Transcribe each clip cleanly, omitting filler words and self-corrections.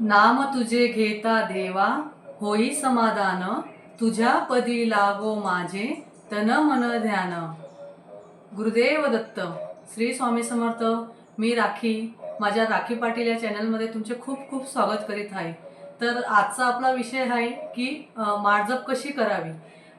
नाम तुझे घेता देवा होई समाधान, तुझ्या पदी लागो माझे तन मन ध्यान. गुरुदेव दत्त. श्री स्वामी समर्थ. मी राखी, माझ्या राखी पाटील या चॅनलमध्ये तुमचे खूप खूप स्वागत करीत आहे. तर आजचा आपला विषय आहे की माळजप कशी करावी.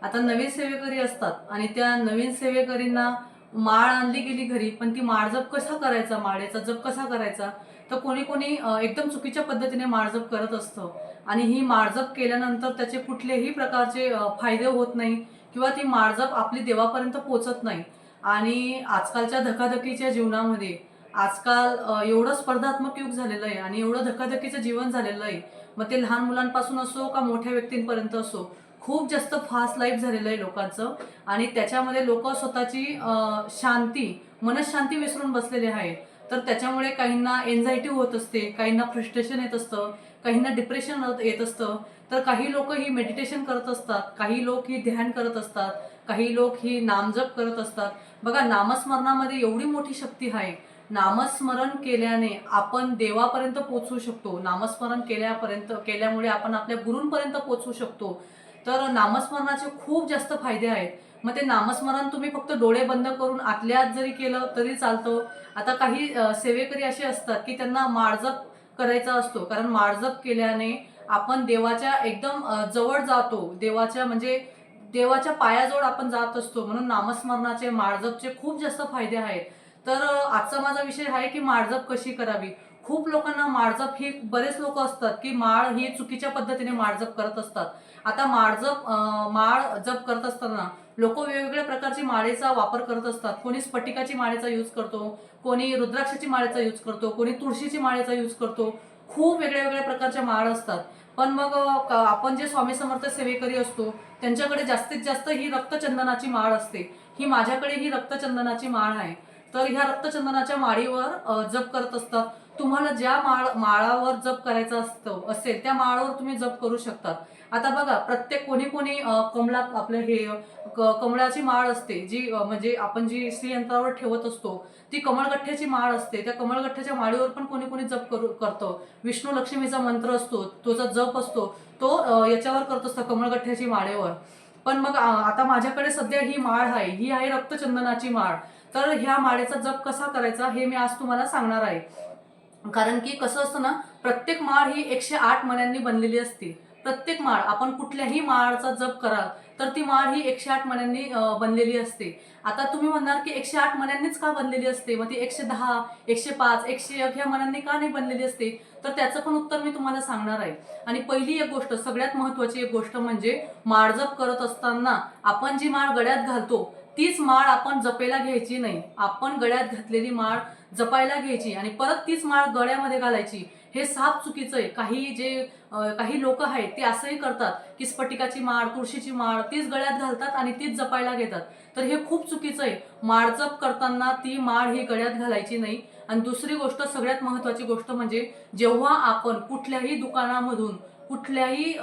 आता नवीन सेवेकरी असतात आणि त्या नवीन सेवेकरींना माळ आणली गेली घरी, पण ती माळजप कसा करायचा, माळेचा जप कसा करायचा, तर कोणी कोणी एकदम चुकीच्या पद्धतीने माळजप करत असतं आणि ही माळजप केल्यानंतर त्याचे कुठलेही प्रकारचे फायदे होत नाही किंवा ती माळजप आपली देवापर्यंत पोचत नाही. आणि आजकालच्या धकाधकीच्या जीवनामध्ये आजकाल एवढं स्पर्धात्मक युग झालेलं आहे आणि एवढं धकाधकीचं जीवन झालेलं आहे. मग ते लहान मुलांपासून असो का मोठ्या व्यक्तींपर्यंत असो, खूप जास्त फास्ट लाईफ झालेलं आहे लोकांचं. आणि त्याच्यामध्ये लोक स्वतःची शांती, मनशांती विसरून बसलेले आहेत. तर त्याच्यामुळे काहींना एन्झायटी होत असते, काहींना फ्रस्ट्रेशन येत असतं, काहींना डिप्रेशन येत असतं. तर काही लोक ही मेडिटेशन करत असतात, काही लोक ही ध्यान करत असतात, काही लोक ही नामजप करत असतात. बघा, नामस्मरणामध्ये एवढी मोठी शक्ती आहे. नामस्मरण केल्याने आपण देवापर्यंत पोहोचू शकतो. नामस्मरण केल्यामुळे आपण आपल्या गुरूंपर्यंत पोहोचू शकतो. तर नामस्मरणाचे खूप जास्त फायदे आहेत. मग ते नामस्मरण तुम्ही फक्त डोळे बंद करून आतल्या आत जरी केलं तरी चालतं. आता काही सेवेकरी असे असतात की त्यांना माळजप करायचा असतो, कारण माळजप केल्याने आपण देवाच्या एकदम जवळ जातो. देवाच्या पायाजवळ आपण जात असतो. म्हणून नामस्मरणाचे, माळजपचे खूप जास्त फायदे आहेत. तर आजचा माझा विषय आहे की माळजप कशी करावी. खूप लोकांना माळजप ही, बरेच लोक असतात की माळ ही चुकीच्या पद्धतीने माळजप करत असतात. आता माळ जप करत असताना लोक वेगवेगळ्या प्रकारची माळेचा वापर करत असतात. कोणी स्फटिकाची माळेचा यूज करतो, कोणी रुद्राक्षाची माळेचा यूज करतो, कोणी तुळशीची माळेचा यूज करतो. खूप वेगळ्या वेगळ्या प्रकारच्या माळ असतात. पण मग आपण जे स्वामी समर्थ सेवेकरी असतो त्यांच्याकडे जास्तीत जास्त ही रक्तचंदनाची माळ असते. ही माझ्याकडे ही रक्तचंदनाची माळ आहे. तर ह्या रक्तचंदनाच्या माळीवर जप करत असतात. तुम्हाला ज्या माळावर जप करायचा असेल त्या माळावर तुम्ही जप करू शकता. आता बघा, प्रत्येक कोणी कोणी कमळात आपलं हे कमळाची माळ असते, जी म्हणजे आपण जी श्रीयंत्रावर ठेवत असतो, ती कमळगठ्ठ्याची माळ असते. त्या कमळगठ्ठ्याच्या माळीवर पण कोणी कोणी जप करतो. विष्णू लक्ष्मीचा मंत्र असतो, तो जो जप असतो तो याच्यावर करत असतो, कमळगठ्ठ्याची माळेवर. पण मग आता माझ्याकडे सध्या ही माळ आहे, ही आहे रक्तचंदनाची माळ. तर ह्या माळेचा जप कसा करायचा हे मी आज तुम्हाला सांगणार आहे. कारण की कसं असतं ना, प्रत्येक माळ ही 108 मण्यांनी बनलेली असते. प्रत्येक माळ, आपण कुठल्याही माळाचा जप कराल तर ती माळ ही 108 मण्यांनी बनलेली असते. आता तुम्ही म्हणणार की 108 मण्यांनीच का बनलेली असते, मग ती 110, 105, 101 ह्या मण्यांनी का नाही बनलेली असते, तर त्याचं पण उत्तर मी तुम्हाला सांगणार आहे. आणि पहिली एक गोष्ट, सगळ्यात महत्वाची एक गोष्ट म्हणजे माळजप करत असताना आपण जी माळ गळ्यात घालतो तीच माळ आपण जपेला घ्यायची नाही. आपण गळ्यात घातलेली माळ जपायला घ्यायची आणि परत तीच माळ गळ्यामध्ये घालायची. हे साफ चुकीचं आहे. काही लोक आहेत ते असंही करतात की स्फटिकाची माळ, तुळशीची माळ तीच गळ्यात घालतात आणि तीच जपायला घेतात. तर हे खूप चुकीचं आहे. माळजप करताना ती माळ ही गळ्यात घालायची नाही. आणि दुसरी गोष्ट, सगळ्यात महत्वाची गोष्ट म्हणजे, जेव्हा आपण कुठल्याही दुकानामधून, कुठल्याही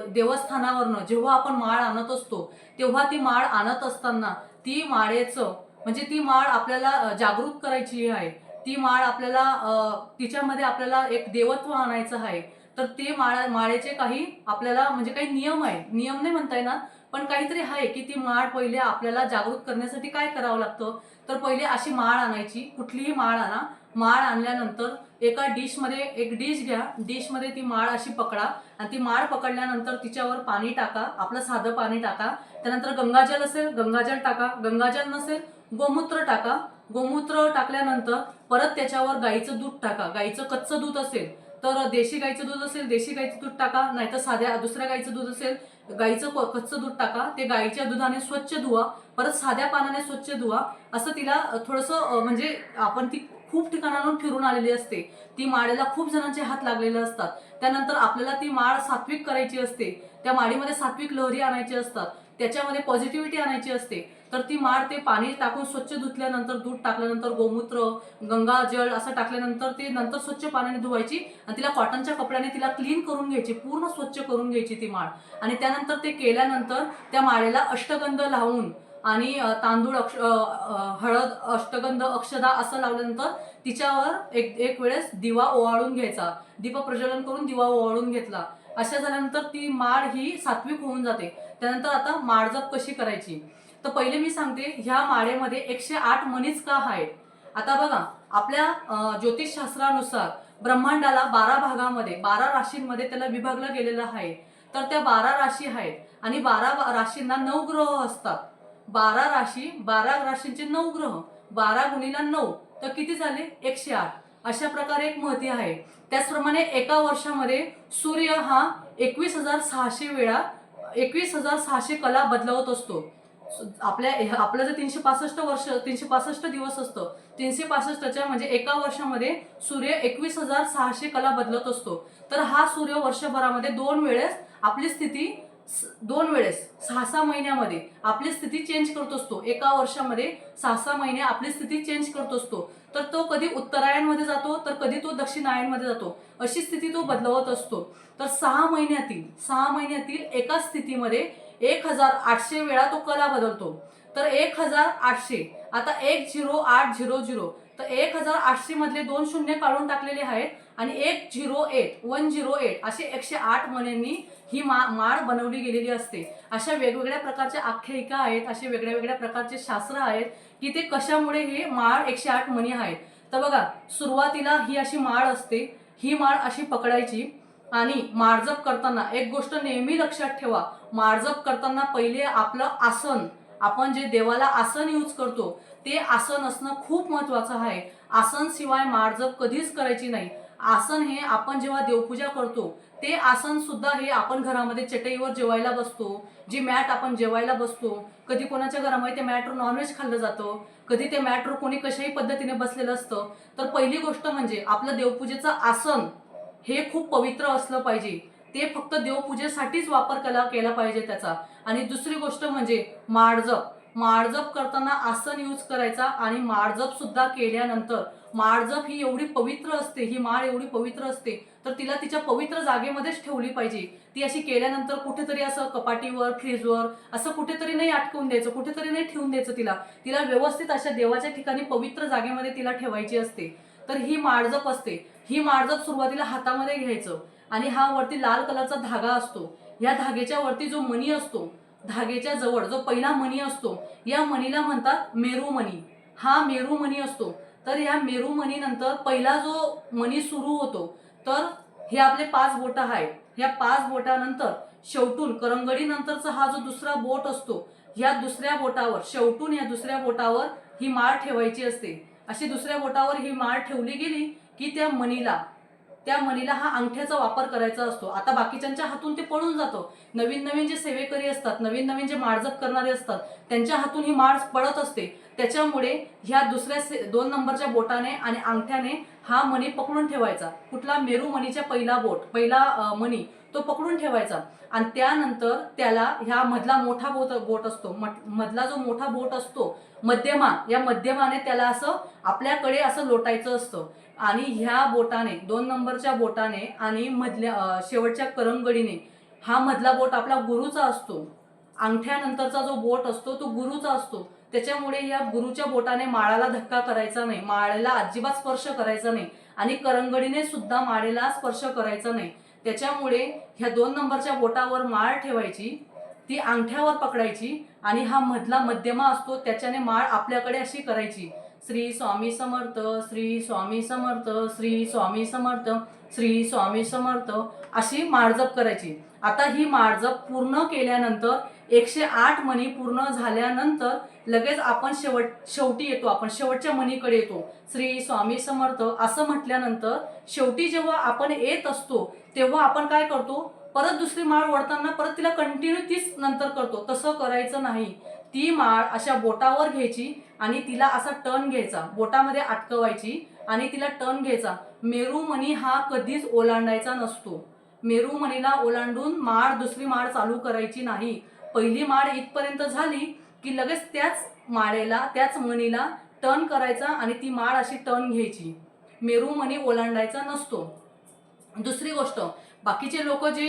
देवस्थानावरनं जेव्हा आपण माळ आणत असतो, तेव्हा ती माळ आणत असताना ती माळेचं, म्हणजे ती माळ आपल्याला जागृत करायची आहे. ती माळ आपल्याला तिच्यामध्ये आपल्याला एक देवत्व आणायचं आहे. तर ते माळेचे काही आपल्याला म्हणजे काही नियम आहे, नियम नाही म्हणता येणार, पण काहीतरी आहे की ती माळ पहिले आपल्याला जागृत करण्यासाठी काय करावं लागतं. तर पहिले अशी माळ आणायची, कुठलीही माळ आणा. माळ आणल्यानंतर एका डिशमध्ये, एक डिश घ्या, डिशमध्ये ती माळ अशी पकडा आणि ती माळ पकडल्यानंतर तिच्यावर पाणी टाका, आपलं साधं पाणी टाका. त्यानंतर गंगाजल असेल गंगाजल टाका, गंगाजल नसेल गोमूत्र टाका. गोमूत्र टाकल्यानंतर परत त्याच्यावर गाईचं दूध टाका. गाईचं कच्चं दूध असेल तर देशी गाईचं दूध असेल देशी गाईचं दूध टाका, नाहीतर साध्या दुसऱ्या गाईचं दूध असेल गाईचं कच्चं दूध टाका. ते गाईच्या दुधाने स्वच्छ धुवा, परत साध्या पाण्याने स्वच्छ धुवा. असं तिला थोडंसं म्हणजे, आपण ती खूप ठिकाणांहून फिरून आलेली असते, ती माळेला खूप जणांचे हात लागलेले असतात. त्यानंतर आपल्याला ती माळ सात्विक करायची असते. त्या माळीमध्ये सात्विक लहरी आणायची असतात, त्याच्यामध्ये पॉझिटिव्हिटी आणायची असते. तर ती माळ ते पाणी टाकून स्वच्छ धुतल्यानंतर, दूध टाकल्यानंतर, गोमूत्र, गंगाजळ असं टाकल्यानंतर ते नंतर स्वच्छ पाण्याने धुवायची आणि तिला कॉटनच्या कपड्याने तिला क्लीन करून घ्यायची, पूर्ण स्वच्छ करून घ्यायची ती माळ. आणि त्यानंतर ते केल्यानंतर त्या माळेला अष्टगंध लावून आणि तांदूळ हळद अष्टगंध अक्षदा असं लावल्यानंतर तिच्यावर एक वेळेस दिवा ओवाळून घ्यायचा, दीप प्रज्वलन करून दिवा ओवाळून घेतला. अशा झाल्यानंतर ती माळ ही सात्विक होऊन जाते. त्यानंतर आता माळ जप कशी करायची, तर पहिले मी सांगते ह्या माळेमध्ये 108 मणीच का आहेत. आता बघा, आपल्या ज्योतिषशास्त्रानुसार ब्रह्मांडाला 12 भागामध्ये 12 राशींमध्ये त्याला विभागलं गेलेलं आहे. तर त्या 12 राशी आहेत आणि 12 राशींना 9 ग्रह असतात. 12 राशी, 12 राशींचे 9 ग्रह, 12 गुणिला 9 तर किती झाले, 108. अशा प्रकारे एक महती आहे. त्याचप्रमाणे एका वर्षामध्ये सूर्य हा 21,600 वेळा 21,600 कला बदलवत असतो. आपलं जे 365 दिवस असतं, 365च्या म्हणजे एका वर्षामध्ये सूर्य 21,600 कला बदलत असतो. तर हा सूर्य वर्षभरामध्ये 2 वेळेस आपली स्थिती 2 वेळेस 6-6 महिन्यामध्ये आपली स्थिती चेंज करत असतो. एका वर्षामध्ये 6-6 महिने आपली स्थिती चेंज करत असतो. तर तो कधी उत्तरायणमध्ये जातो तर कधी तो दक्षिणायनमध्ये जातो, अशी स्थिती तो बदलवत असतो. तर 6 महिन्यातील एका स्थितीमध्ये 1,800 वेळा तो कला बदलतो. तर 1,800, आता 10800, तर 1,800 मधले 2 शून्य काढून टाकलेले आहेत आणि 108 असे 108 मण्यांनी ही माळ बनवली गेलेली असते. अशा वेगवेगळ्या प्रकारच्या आख्यायिका आहेत, असे वेगळ्या वेगळ्या प्रकारचे शास्त्र आहेत की ते कशामुळे हे माळ 108 मणी आहेत. तर बघा, सुरुवातीला ही अशी माळ असते, ही माळ अशी पकडायची आणि माळजप करताना एक गोष्ट नेहमी लक्षात ठेवा, माळजप करताना पहिले आपलं आसन, आपण जे देवाला आसन यूज करतो ते आसन असणं खूप महत्वाचं आहे. आसन शिवाय माळजप कधीच करायची नाही. आसन हे आपण जेव्हा देवपूजा करतो ते आसन सुद्धा हे आपण घरामध्ये चटईवर जेवायला बसतो, जी मॅट आपण जेवायला बसतो, कधी कोणाच्या घरामध्ये त्या मॅटवर नॉनव्हेज खाल्लं जातं, कधी त्या मॅटवर कोणी कशाही पद्धतीने बसलेलं असतं. तर पहिली गोष्ट म्हणजे आपलं देवपूजेचं आसन हे खूप पवित्र असलं पाहिजे. ते फक्त देवपूजेसाठीच वापर केला पाहिजे त्याचा. आणि दुसरी गोष्ट म्हणजे माळजप करताना आसन यूज करायचा. आणि माळजप सुद्धा केल्यानंतर माळजप ही एवढी पवित्र असते, ही माळ एवढी पवित्र असते, तर तिला तिच्या पवित्र जागेमध्येच ठेवली पाहिजे. ती अशी केल्यानंतर कुठेतरी असं कपाटीवर, फ्रीजवर असं कुठेतरी नाही अटकवून द्यायचं, कुठेतरी नाही ठेवून द्यायचं. तिला व्यवस्थित अशा देवाच्या ठिकाणी पवित्र जागेमध्ये तिला ठेवायची असते. तर ही माळजप असते. ही माळजप सुरुवातीला हातामध्ये घ्यायचं आणि हा वरती लाल कलरचा धागा असतो. या धाग्याच्या वरती जो मणी असतो, धागेच्या जवळ जो पहिला मणी असतो, या मणीला म्हणतात मेरुमणी. हा मेरुमणी असतो. तर या मेरुमणी नंतर पहिला जो मणी सुरू होतो, तर हे आपले 5 बोट आहेत. या 5 बोटानंतर शेवटून करंगडी नंतरचा हा जो दुसरा बोट असतो, या दुसऱ्या बोटावर शेवटून या दुसऱ्या बोटावर ही माळ ठेवायची असते. अशी दुसऱ्या बोटावर ही माळ ठेवली गेली की त्या मणीला हा अंगठ्याचा वापर करायचा असतो. आता बाकीच्यांच्या हातून ते पळून जातं. नवीन जे सेवेकरी असतात, नवीन जे माळजप करणारे असतात, त्यांच्या हातून ही माळ पळत असते. त्याच्यामुळे ह्या दुसऱ्या 2 नंबरच्या बोटाने आणि अंगठ्याने हा मणी पकडून ठेवायचा. कुठला, मेरुमणीचा पहिला मणी तो पकडून ठेवायचा. आणि त्यानंतर त्याला ह्या मधला मोठा बोट असतो, मधला जो मोठा बोट असतो मध्यमा, या मध्यमाने त्याला असं आपल्याकडे असं लोटायचं असतं. आणि ह्या बोटाने, 2 नंबरच्या बोटाने आणि मधल्या शेवटच्या करंगडीने, हा मधला बोट आपला गुरुचा असतो. अंगठ्यानंतरचा जो बोट असतो तो गुरुचा असतो. त्याच्यामुळे या गुरुच्या बोटाने माळाला धक्का करायचा नाही, माळेला अजिबात स्पर्श करायचा नाही आणि करंगडीने सुद्धा माळेला स्पर्श करायचा नाही. त्याच्यामुळे ह्या 2 नंबरच्या बोटावर माळ ठेवायची, ती अंगठ्यावर पकडायची आणि हा मधला मध्यमा असतो त्याच्याने माळ आपल्याकडे अशी करायची. श्री स्वामी समर्थ, श्री स्वामी समर्थ, श्री स्वामी समर्थ, श्री स्वामी समर्थ अशी माळजप करायची. आता ही माळजप पूर्ण केल्यानंतर 108 मणी पूर्ण झाल्यानंतर लगेच आपण शेवटी येतो, आपण शेवटच्या मणीकडे येतो. श्री स्वामी समर्थ असं म्हटल्यानंतर शेवटी जेव्हा आपण येत असतो तेव्हा आपण काय करतो, परत दुसरी माळ ओढताना परत तिला कंटिन्यू तीच नंतर करतो. तसं करायचं नाही. ती माळ अशा बोटावर घ्यायची आणि तिला असा टर्न घ्यायचा, बोटामध्ये अटकवायची आणि तिला टर्न घ्यायचा. मेरुमणी हा कधीच ओलांडायचा नसतो. मेरुमणीला ओलांडून दुसरी माळ चालू करायची नाही. पहिली माळ इथपर्यंत झाली की लगेच त्याच मणीला टर्न करायचा आणि ती माळ अशी टर्न घ्यायची. मेरुमणी ओलांडायचा नसतो. दुसरी गोष्ट, बाकीचे लोक जे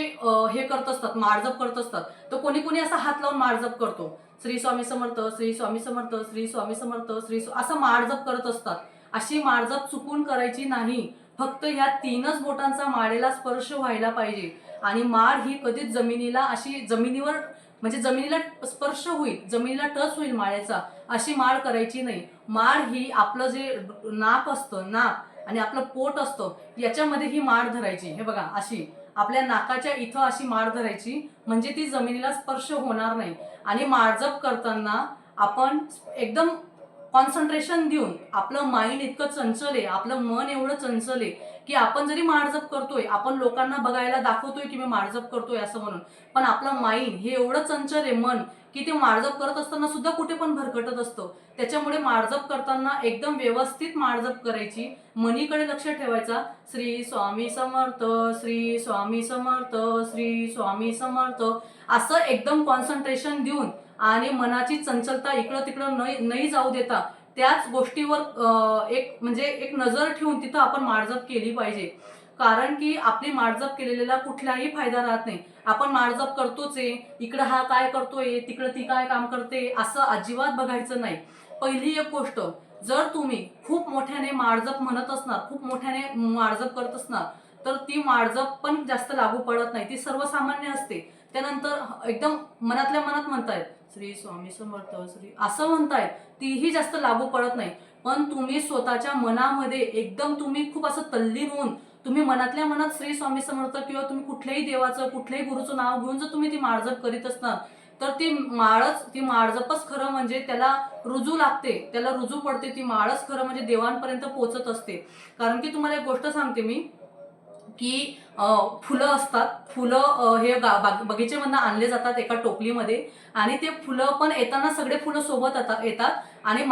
हे करत असतात, माळजप करत असतात, तर कोणी असा हात लावून माळजप करतो. श्री स्वामी समर्थ, श्री स्वामी समर्थ, श्री स्वामी समर्थ, असं माळजप करत असतात. अशी माळजप चुकून करायची नाही. फक्त ह्या 3च बोटांचा माळेला स्पर्श व्हायला पाहिजे. आणि माळ ही कधीच जमिनीला अशी जमिनीवर म्हणजे जमिनीला स्पर्श होईल, जमिनीला टच होईल माळेचा, अशी माळ करायची नाही. माळ ही आपलं जे नाक असतं, नाक आणि आपलं पोट असतं, याच्यामध्ये ही माळ धरायची. हे बघा, अशी आपल्या नाकाच्या इथं अशी माळ धरायची, म्हणजे ती जमिनीला स्पर्श होणार नाही. आणि माळजप करताना आपण एकदम कॉन्सन्ट्रेशन देऊन, आपलं माइंड इतकं चंचल आहे, आपलं मन एवढं चंचल आहे की आपण जरी माळजप करतोय, आपण लोकांना बघायला दाखवतोय की मी माळजप करतोय असं म्हणून, पण आपलं माइंड हे एवढं चंचल आहे, मन, की ते माळजप करत असताना सुद्धा कुठे पण भरकटत असतं. त्याच्यामुळे माळजप करताना एकदम व्यवस्थित माळजप करायची, मनीकडे लक्ष ठेवायचा. श्री स्वामी समर्थ, श्री स्वामी समर्थ, श्री स्वामी समर्थ, असं एकदम कॉन्सन्ट्रेशन देऊन आणि मनाची चंचलता इकडं तिकडं नाही जाऊ देता त्याच गोष्टीवर एक नजर ठेवून तिथं आपण माळजप केली पाहिजे. कारण की आपली माळजप केलेला कुठलाही फायदा राहत नाही. आपण माळजप करतोच आहे, इकडं हा काय करतोय, तिकडं ती काय काम करते, असं अजिबात बघायचं नाही. पहिली एक गोष्ट, जर तुम्ही खूप मोठ्याने माळजप म्हणत असणार, खूप मोठ्याने माळजप करत असणार, तर ती माळजप पण जास्त लागू पडत नाही, ती सर्वसामान्य असते. त्यानंतर एकदम मनातल्या मनात म्हणतायत श्री स्वामी समर्थ, श्री असं म्हणतायत, तीही जास्त लागू पडत नाही. पण तुम्ही स्वतःच्या मनामध्ये एकदम तुम्ही खूप असं तल्लीन होऊन तुम्ही मनातल्या मनात श्री स्वामी समर्थ किंवा तुम्ही कुठल्याही देवाचं, कुठल्याही गुरुचं नाव घेऊन जर तुम्ही ती माळजप करीत असणार, तर ती माळजपच खरं म्हणजे त्याला रुजू लागते, त्याला रुजू पडते. ती माळच खरं म्हणजे देवांपर्यंत पोहोचत असते. कारण की तुम्हाला एक गोष्ट सांगते मी, की फुलं असतात, फुलं हे बगीचेमधनं आणले जातात एका टोपलीमध्ये, आणि ते फुलं पण येताना सगळे फुलं सोबत येतात. आणि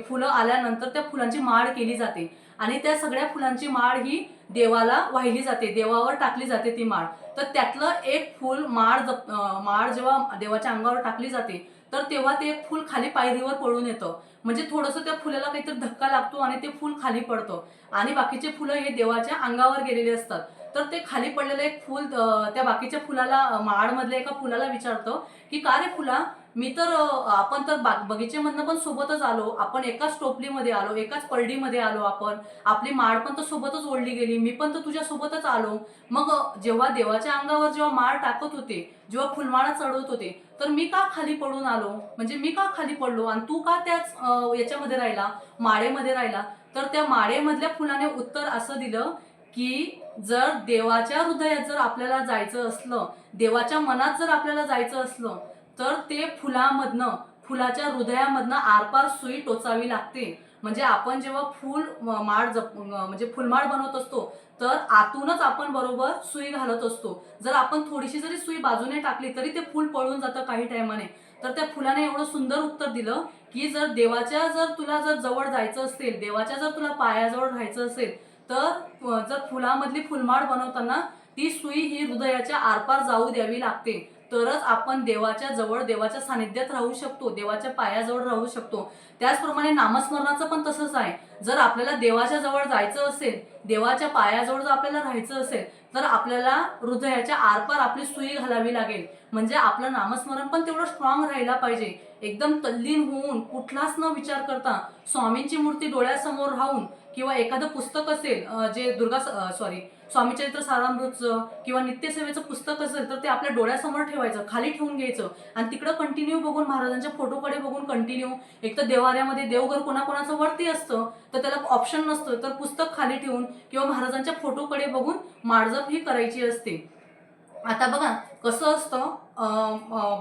फुलं आल्यानंतर त्या फुलांची माळ केली जाते, आणि त्या सगळ्या फुलांची माळ ही देवाला वाहिली जाते, देवावर टाकली जाते ती माळ. तर त्यातलं एक फुल माळ जेव्हा देवाच्या अंगावर टाकली जाते, तर तेव्हा ते एक फुल खाली पायरीवर पडून येतं. म्हणजे थोडंसं त्या फुलाला काहीतरी धक्का लागतो आणि ते फुल खाली पडतं. आणि बाकीचे फुलं हे देवाच्या अंगावर गेलेले असतात. तर ते खाली पडलेलं एक फुल त्या बाकीच्या फुलाला, माळमधल्या एका फुलाला विचारतं की का रे फुला, मी तर आपण तर बगीचेमधनं पण सोबतच आलो, आपण एकाच टोपलीमध्ये आलो, एकाच परडीमध्ये आलो, आपण आपली माळ पण तर सोबतच ओढली गेली, मी पण तर तुझ्या सोबतच आलो. मग जेव्हा देवाच्या अंगावर जेव्हा माळ टाकत होते, जेव्हा फुलमाळा चढवत होते, तर मी का खाली पडून आलो, म्हणजे मी का खाली पडलो आणि तू का त्याच याच्यामध्ये राहिला, माळेमध्ये राहिला. तर त्या माळेमधल्या फुलाने उत्तर असं दिलं की जर देवाच्या हृदयात जर आपल्याला जायचं असलं, देवाच्या मनात जर आपल्याला जायचं असलं, तर ते फुलाच्या हृदयामधनं आरपार सुई टोचावी लागते. म्हणजे आपण जेव्हा म्हणजे फुलमाळ बनवत असतो, तर आतूनच आपण बरोबर सुई घालत असतो. जर आपण थोडीशी जरी सुई बाजूने टाकली तरी ते फुल पळून जातं काही टायमाने. तर त्या फुलाने एवढं सुंदर उत्तर दिलं की जर तुला जवळ जायचं असेल, देवाच्या जर तुला पायाजवळ राहायचं असेल, तर जर फुलामधली फुलमाळ बनवताना ती सुई ही हृदयाच्या आरपार जाऊ द्यावी लागते. तरच आपण देवाच्या जवळ, देवाच्या सानिध्यात राहू शकतो, देवाच्या पायाजवळ राहू शकतो. त्याचप्रमाणे नामस्मरणाचं पण तसंच आहे. जर आपल्याला देवाच्या जवळ जायचं असेल, देवाच्या पायाजवळ जर आपल्याला राहायचं असेल, तर आपल्याला हृदयाच्या आरपार आपली सुई घालावी लागेल. म्हणजे आपलं नामस्मरण पण तेवढं स्ट्रॉंग राहायला पाहिजे. एकदम तल्लीन होऊन, कुठलाच न विचार करता, स्वामींची मूर्ती डोळ्यासमोर राहून, किंवा एखादं पुस्तक असेल जे स्वामी चरित्र सारामृतचं किंवा नित्यसेवेचं पुस्तक असेल, तर ते आपल्या डोळ्यासमोर ठेवायचं, खाली ठेवून घ्यायचं आणि तिकडं कंटिन्यू बघून, महाराजांच्या फोटोकडे बघून कंटिन्यू. एक तर देवाऱ्यामध्ये देवघर कोणाकोणाचं वरती असतं, तर त्याला ऑप्शन नसतं, तर पुस्तक खाली ठेवून किंवा महाराजांच्या फोटोकडे बघून माळजप ही करायची असते. आता बघा कसं असतं,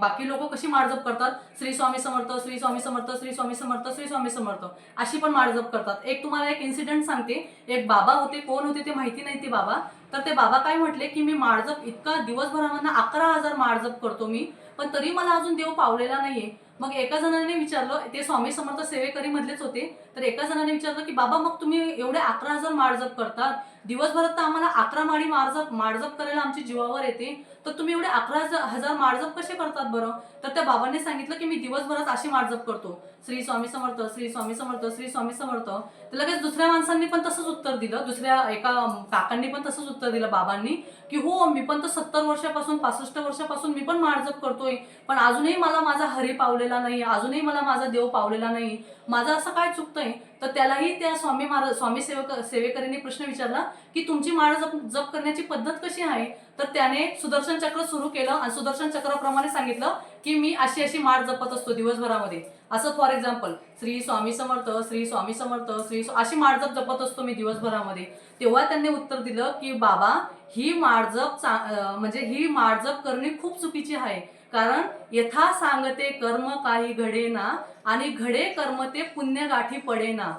बाकी लोक कशी माळजप करतात, श्री स्वामी समर्थ, श्री स्वामी समर्थ, श्री स्वामी समर्थ, श्री स्वामी समर्थ, अशी पण माळजप करतात. तुम्हाला एक इन्सिडेंट सांगते. एक बाबा होते, कोण होते ते माहिती नाही ते बाबा. तर ते बाबा काय म्हटले की मी माळजप इतका दिवसभरामधनं 11,000 माळजप करतो मी, पण तरी मला अजून देव पावलेला नाहीये. मग एका जणाने विचारलं, ते स्वामी समर्थ सेवेकरी मधलेच होते, तर एका जणाने विचारलं की बाबा मग तुम्ही एवढे 11,000 माळ जप करतात, दिवसभरात तर आम्हाला 11 माळी माळ जप करायला आमची जीवावर येते, तर तुम्ही एवढे 11,000 माळ जप कसे करतात बरं? तर त्या बाबांनी सांगितलं की मी दिवसभरात अशी माळ जप करतो, श्री स्वामी समर्थ, श्री स्वामी समर्थ, श्री स्वामी समर्थ. तर लगेच दुसऱ्या माणसांनी पण तसंच उत्तर दिलं, दुसऱ्या एका काकांनी पण तसंच उत्तर दिलं बाबांनी की हो मी पण तर 70 वर्षापासून 65 वर्षापासून मी पण माळ जप करतोय, पण अजूनही मला माझा हरी पावलेला नाही, अजूनही मला माझा देव पावलेला नाही, माझं असं काय चुकतंय? तर त्यालाही त्या स्वामी सेवेकरीने प्रश्न विचारला की तुमची माळ जप करण्याची पद्धत कशी आहे? तर त्याने सुदर्शन चक्र सुरू केलं आणि सुदर्शन चक्राप्रमाणे सांगितलं की मी अशी अशी माळ जपत असतो दिवसभरामध्ये. असं फॉर एक्झाम्पल श्री स्वामी समर्थ, श्री स्वामी समर्थ, अशी माळ जपत असतो मी दिवसभरामध्ये. तेव्हा त्यांनी उत्तर दिलं की बाबा ही माळ जप म्हणजे ही माळ जप करणे खूप चुकीची आहे, कारण यथा सांगते कर्म काही घडेना आणि घडे कर्म ते पुण्य गाठी पडेना.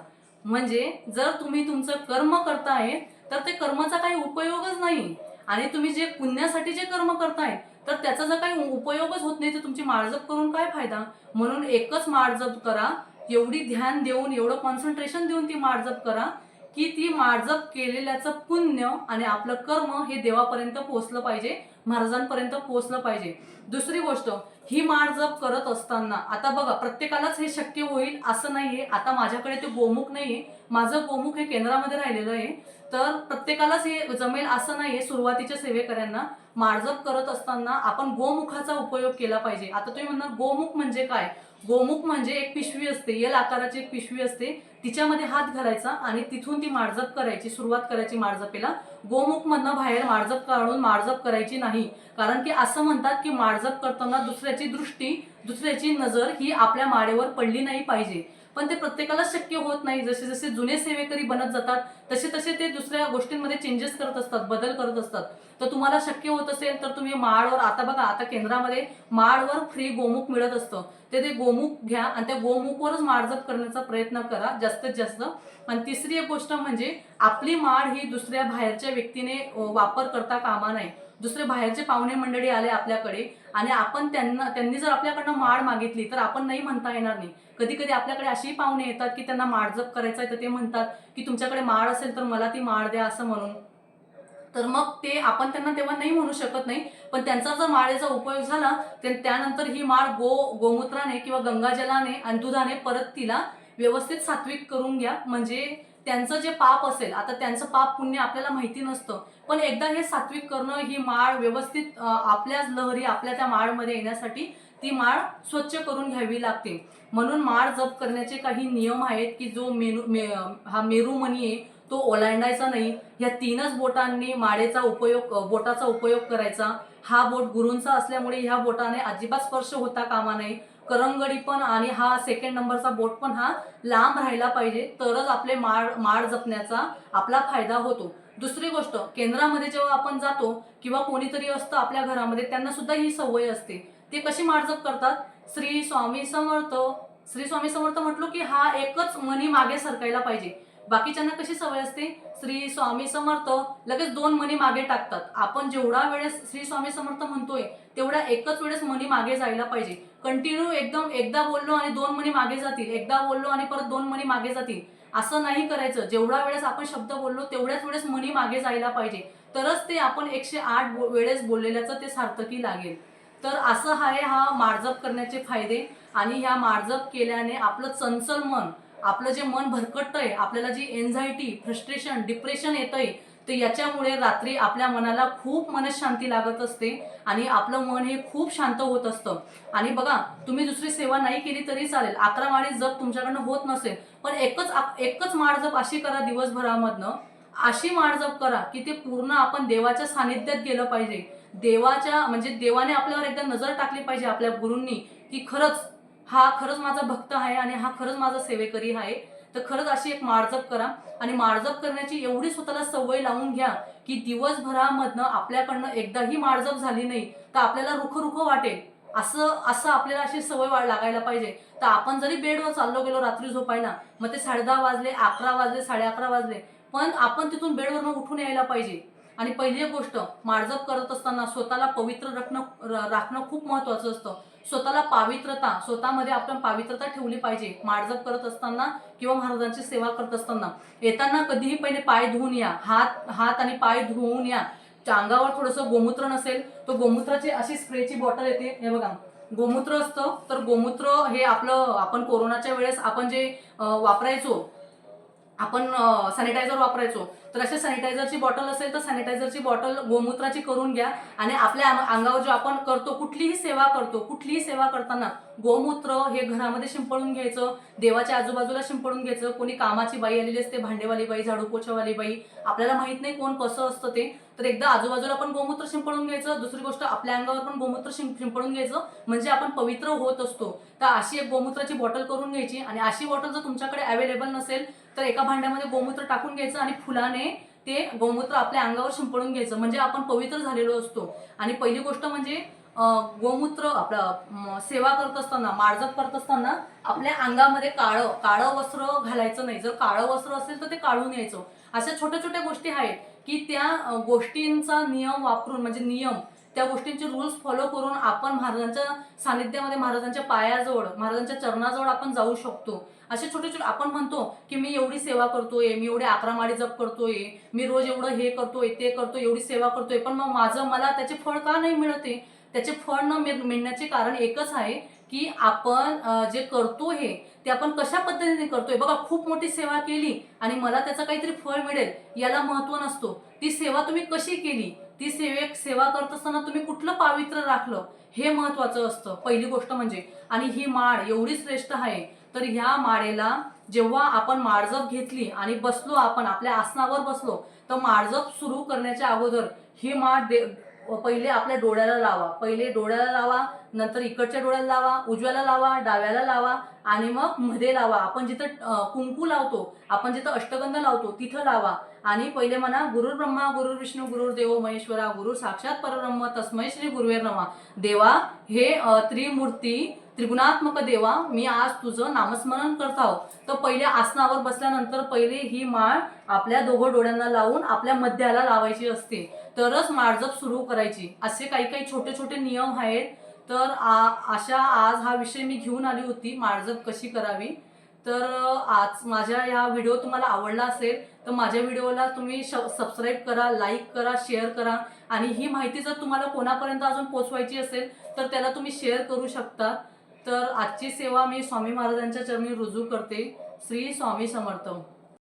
म्हणजे जर तुम्ही तुमचं कर्म करताय तर ते कर्माचा काही उपयोगच नाही, आणि तुम्ही जे पुण्यासाठी जे कर्म करताय तर त्याचा जर काही उपयोगच होत नाही तर तुमची माळजप करून काय फायदा? म्हणून एकच माळजप करा, एवढी ध्यान देऊन एवढं कॉन्सन्ट्रेशन देऊन ती माळजप करा की ती माळजप केलेल्याचं पुण्य आणि आपलं कर्म हे देवापर्यंत पोहोचलं पाहिजे, महाराजांपर्यंत पोहोचलं पाहिजे. दुसरी गोष्ट, ही माळ जप करत असताना आता बघा प्रत्येकालाच हे शक्य होईल असं नाहीये. आता माझ्याकडे ते गोमुख नाहीये, माझं गोमुख हे केंद्रामध्ये राहिलेलं आहे, तर प्रत्येकालाच हे जमेल असं नाहीये. सुरुवातीच्या सेवेकऱ्यांना माळजप करत असताना आपण गोमुखाचा उपयोग केला पाहिजे. आता तुम्ही म्हणणार गोमुख म्हणजे काय? गोमुख म्हणजे एक पिशवी असते, एल आकाराची एक पिशवी असते, तिच्यामध्ये हात घालायचा आणि तिथून ती माळजप करायची, सुरुवात करायची माळजपेला. गोमुख मधनं बाहेर माळजप काढून माळजप करायची नाही, कारण की असं म्हणतात की माळजप करताना दुसऱ्याची दृष्टी, दुसऱ्याची नजर ही आपल्या माळेवर पडली नाही पाहिजे. पण ते प्रत्येकाला शक्य होत नाही. जसे जसे जुने सेवेकरी बनत जातात तसे तसे ते दुसऱ्या गोष्टींमध्ये चेंजेस करत असतात, बदल करत असतात. तर तुम्हाला शक्य होत असेल तर तुम्ही माळवर, आता बघा आता केंद्रामध्ये माळवर फ्री गोमुख मिळत असतं, ते गोमुख घ्या आणि त्या गोमुखवरच माळजप करण्याचा प्रयत्न करा जास्तीत जास्त. आणि तिसरी एक गोष्ट म्हणजे आपली माळ ही दुसऱ्या बाहेरच्या व्यक्तीने वापर करता कामा नये. दुसरे बाहेरचे पाहुणे मंडळी आले आपल्याकडे आणि आपण त्यांनी जर आपल्याकडनं माळ मागितली तर आपण नाही म्हणता येणार नाही. कधी कधी आपल्याकडे अशी पाहुणे येतात की त्यांना माळजप करायचा आहे, तर ते म्हणतात की तुमच्याकडे माळ असेल तर मला ती माळ द्या असं म्हणून. तर मग ते आपण त्यांना तेव्हा नाही म्हणू शकत नाही, पण त्यांचा जर माळेचा उपयोग झाला त्यानंतर ही माळ गोमूत्राने किंवा गंगाजलाने आणि दुधाने परत तिला व्यवस्थित सात्विक करून घ्या. म्हणजे त्यांचं जे पाप असेल, आता त्यांचं पाप पुण्य आपल्याला माहिती नसतं, पण एकदा हे सात्विक करणं, ही माळ व्यवस्थित आपल्याच लहरी आपल्या त्या माळमध्ये येण्यासाठी ती माळ स्वच्छ करून घ्यावी लागते. म्हणून माळ जप करण्याचे काही नियम आहेत की जो हा मेरुमणी आहे तो ओलांडायचा नाही. या 3च बोटांनी माळेचा उपयोग, बोटाचा उपयोग करायचा. हा बोट गुरूंचा असल्यामुळे ह्या बोटाने अजिबात स्पर्श होता कामा नये. करंगडी पण आणि हा सेकंड नंबरचा बोट पण हा लांब राहिला पाहिजे, तरच आपले माळ जपण्याचा आपला फायदा होतो. दुसरी गोष्ट, केंद्रामध्ये जेव्हा आपण जातो किंवा कोणीतरी असतं आपल्या घरामध्ये, त्यांना सुद्धा ही सवय असते. ते कशी माळ जप करतात? श्री स्वामी समर्थ, श्री स्वामी समर्थ म्हटलो की हा एकच मनी मागे सरकायला पाहिजे. बाकीच्यांना कशी सवय असते? श्री स्वामी समर्थ लगेच 2 मनी मागे टाकतात. आपण जेवढा वेळेस श्री स्वामी समर्थ म्हणतोय तेवढ्या एकच वेळेस मनी मागे जायला पाहिजे. कंटिन्यू एकदम एकदा बोललो आणि 2 मनी मागे जातील, एकदा बोललो आणि परत 2 मनी मागे जातील, असं नाही करायचं. जेवढा वेळेस आपण शब्द बोललो तेवढ्याच वेळेस मनी मागे जायला पाहिजे, तरच ते आपण 108 वेळेस बोललेल्याचं ते सार्थकी लागेल. तर असं आहे हा माळजप करण्याचे फायदे. आणि ह्या माळजप केल्याने आपलं चंचल मन, आपलं जे मन भरकटतंय, आपल्याला जी एन्झायटी, फ्रस्ट्रेशन, डिप्रेशन येतंय, तर याच्यामुळे रात्री आपल्या मनाला खूप मनशांती लागत असते आणि आपलं मन हे खूप शांत होत असतं. आणि बघा, तुम्ही दुसरी सेवा नाही केली तरी चालेल, 11 माळी जप तुमच्याकडनं होत नसेल, पण एकच माळ जप अशी करा दिवसभरामधनं, अशी माळ जप करा की ते पूर्ण आपण देवाच्या सानिध्यात गेलं पाहिजे. म्हणजे देवाने आपल्यावर एकदा नजर टाकली पाहिजे, आपल्या गुरूंनी, की खरंच माझा भक्त आहे आणि हा खरंच माझा सेवेकरी आहे. तर खरंच अशी एक माळजप करा आणि माळजप करण्याची एवढी स्वतःला सवय लावून घ्या की दिवसभरामधनं आपल्याकडनं एकदाही माळजप झाली नाही तर आपल्याला रुख वाटेल. असं आपल्याला अशी सवय लागायला पाहिजे. तर आपण जरी बेडवर चाललो गेलो रात्री झोपायला, मग ते 10:30 वाजले, 11 वाजले, 11:30 वाजले, पण आपण तिथून बेडवरनं उठून यायला पाहिजे. आणि पहिली गोष्ट, माळजप करत असताना स्वतःला पवित्र राखणं खूप महत्वाचं असतं. स्वतःला पावित्रता, स्वतःमध्ये आपण पावित्रता ठेवली पाहिजे. माळजप करत असताना किंवा महाराजांची सेवा करत असताना येताना कधीही पहिले पाय धुवून या, हात आणि पाय धुवून या. अंगावर थोडंसं गोमूत्र नसेल तर गोमूत्राची अशी स्प्रेची बॉटल येते, हे बघा गोमूत्र असतं. तर गोमूत्र हे आपण कोरोनाच्या वेळेस आपण जे वापरायचो, आपण सॅनिटायझर वापरायचो, तर अशा सॅनिटायझरची बॉटल असेल तर सॅनिटायझरची बॉटल गोमूत्राची करून घ्या. आणि आपल्या अंगावर जे आपण करतो, कुठलीही सेवा करताना गोमूत्र हे घरामध्ये शिंपडून घ्यायचं, देवाच्या आजूबाजूला शिंपडून घ्यायचं. कोणी कामाची बाई आलेली असते, भांडेवाली बाई, झाडू पोछावाली बाई, आपल्याला माहित नाही कोण कसं असतं ते, तर एकदा आजूबाजूला पण गोमूत्र शिंपडून घ्यायचं. दुसरी गोष्ट आपल्या अंगावर पण गोमूत्र शिंपडून घ्यायचं, म्हणजे आपण पवित्र होत असतो. तर अशी एक गोमूत्राची बॉटल करून घ्यायची. आणि अशी बॉटल जर तुमच्याकडे अवेलेबल नसेल तर एका भांड्यामध्ये गोमूत्र टाकून घ्यायचं आणि फुलाने ते गोमूत्र आपल्या अंगावर शिंपडून घ्यायचं, म्हणजे आपण पवित्र झालेलो असतो. आणि पहिली गोष्ट म्हणजे गोमूत्र आपलं सेवा करत असताना, माळजप करत असताना आपल्या अंगामध्ये काळं वस्त्र घालायचं नाही. जर काळं वस्त्र असेल तर ते काढून यायचं. अशा छोट्या छोट्या गोष्टी आहेत की त्या गोष्टींचा नियम वापरून, म्हणजे नियम त्या गोष्टींचे रूल्स फॉलो करून आपण महाराजांच्या सानिध्यामध्ये, महाराजांच्या पायाजवळ, महाराजांच्या चरणाजवळ आपण जाऊ शकतो. असे छोटे छोटे आपण म्हणतो की मी एवढी सेवा करतोय, मी एवढे 11 माळी जप करतोय, मी रोज एवढं हे करतोय ते करतोय, एवढी सेवा करतोय, पण मग मला त्याचे फळ का नाही मिळते? त्याचे फळ न मिळण्याचे कारण एकच आहे की आपण जे करतो ते आपण कशा पद्धतीने करतोय. बघा, खूप मोठी सेवा केली आणि मला त्याचं काहीतरी फळ मिळेल याला महत्व नसतो. ती सेवा तुम्ही कशी केली, ती सेवा करत असताना तुम्ही कुठलं पावित्र्य राखलं हे महत्वाचं असतं, पहिली गोष्ट म्हणजे. आणि ही माळ एवढी श्रेष्ठ आहे, तर ह्या माळेला जेव्हा आपण माळजप घेतली आणि बसलो, आपण आपल्या आसनावर बसलो, तर माळजप सुरू करण्याच्या अगोदर ही माळ पहिले आपल्या डोळ्याला लावा. पहिले डोळ्याला लावा, नंतर इकडच्या डोळ्याला लावा, उजव्याला लावा, डाव्याला लावा आणि मग मध्ये लावा. आपण जिथं कुंकू लावतो, आपण जिथं अष्टगंध लावतो तिथं लावा. आणि पहिले म्हणा, गुरुर ब्रह्मा गुरुर विष्णू गुरुर्देव महेश्वरा, गुरु साक्षात परब्रह्म तस्मै श्री गुरुवे नमः. देवा, हे त्रिमूर्ती त्रिगुणात्मक देवा, मी आज तुझं नामस्मरण करत आहो. तर पहिले आसनावर बसल्यानंतर पहिले ही माळ आपल्या दोघं डोळ्यांना लावून आपल्या मध्याला लावायची असते, तरच माळजप सुरू करायची. असे काही काही छोटे छोटे नियम आहेत. तर अशा आज हा विषय मी घेऊन आली होती, माळजप कशी करावी. तर आज माझ्या या व्हिडिओ तुम्हाला आवडला असेल तर माझ्या व्हिडिओला तुम्ही सबस्क्राईब करा, लाईक करा, शेअर करा. आणि ही माहिती जर तुम्हाला कोणापर्यंत अजून पोहोचवायची असेल तर त्याला तुम्ही शेअर करू शकता. तर आजची सेवा मी स्वामी महाराजांच्या चरणी रुजू करते. श्री स्वामी समर्थ.